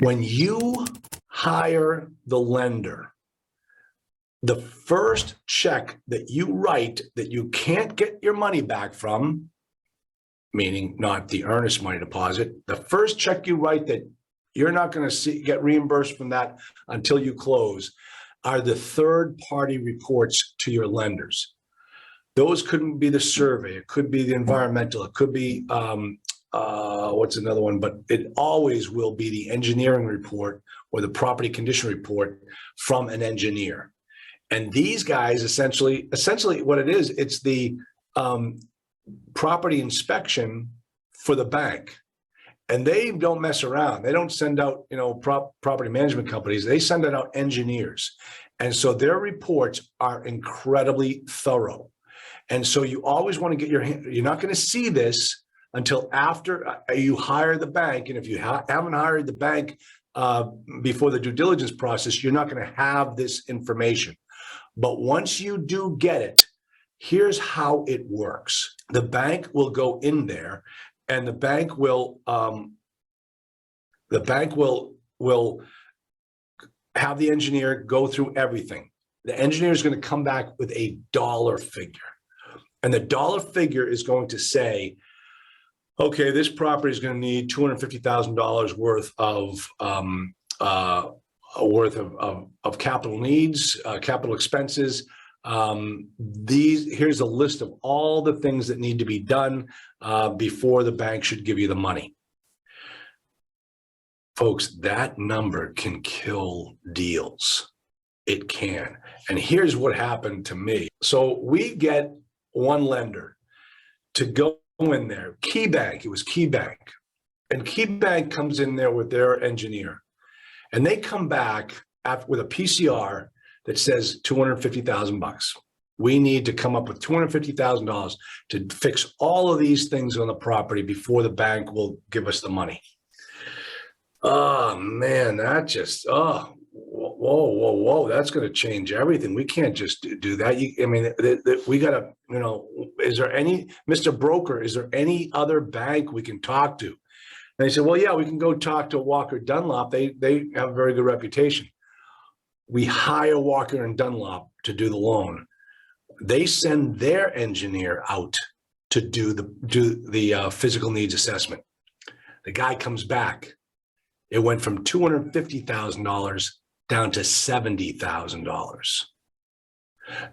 When you hire the lender, the first check that you write that you can't get your money back from, meaning not the earnest money deposit, the first check you write that you're not going to get reimbursed from that until you close, are the third-party reports to your lenders. Those couldn't be the survey, it could be the environmental, it could be what's another one, but it always will be the engineering report or the property condition report from an engineer. And these guys essentially what it is, it's the property inspection for the bank. And they don't mess around. They don't send out, property management companies. They send it out engineers. And so their reports are incredibly thorough. And so you always want to get you're not going to see this until after you hire the bank. And if you haven't hired the bank before the due diligence process, you're not going to have this information. But once you do get it, here's how it works. The bank will go in there and the bank will have the engineer go through everything. The engineer is going to come back with a dollar figure. And the dollar figure is going to say, okay, this property is going to need $250,000 worth of capital needs, capital expenses. Here's a list of all the things that need to be done before the bank should give you the money. Folks, that number can kill deals. It can. And here's what happened to me. So we get one lender to go in there, KeyBank, it was KeyBank. And KeyBank comes in there with their engineer. And they come back with a PCR that says $250,000. We need to come up with $250,000 to fix all of these things on the property before the bank will give us the money. Oh man, that just, whoa, that's going to change everything. We can't just do that. We got to, is there any, Mr. Broker, is there any other bank we can talk to? And they said, well, yeah, we can go talk to Walker Dunlop. They have a very good reputation. We hire Walker and Dunlop to do the loan. They send their engineer out to do the physical needs assessment. The guy comes back. It went from $250,000 down to $70,000.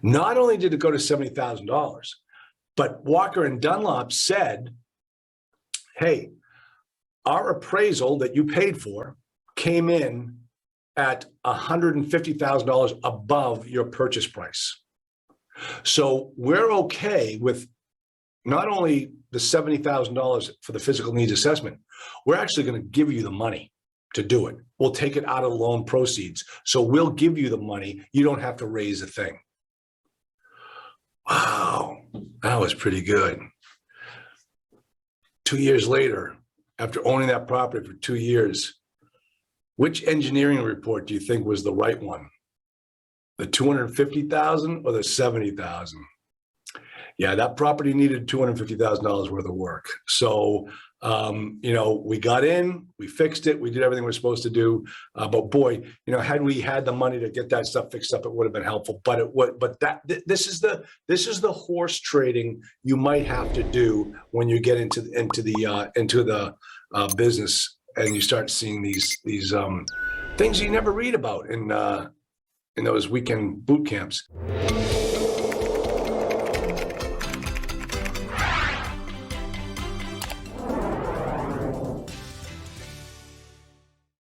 Not only did it go to $70,000, but Walker and Dunlop said, hey, our appraisal that you paid for came in at $150,000 above your purchase price. So we're okay with not only the $70,000 for the physical needs assessment, we're actually going to give you the money to do it. We'll take it out of the loan proceeds. So we'll give you the money. You don't have to raise a thing. Wow, that was pretty good. 2 years later, after owning that property for 2 years, which engineering report do you think was the right one? The 250,000 or the 70,000? Yeah, that property needed $250,000 worth of work. So, we got in, we fixed it, we did everything we're supposed to do. But boy, had we had the money to get that stuff fixed up, it would have been helpful. But this is the horse trading you might have to do when you get into the business and you start seeing these things you never read about in those weekend boot camps.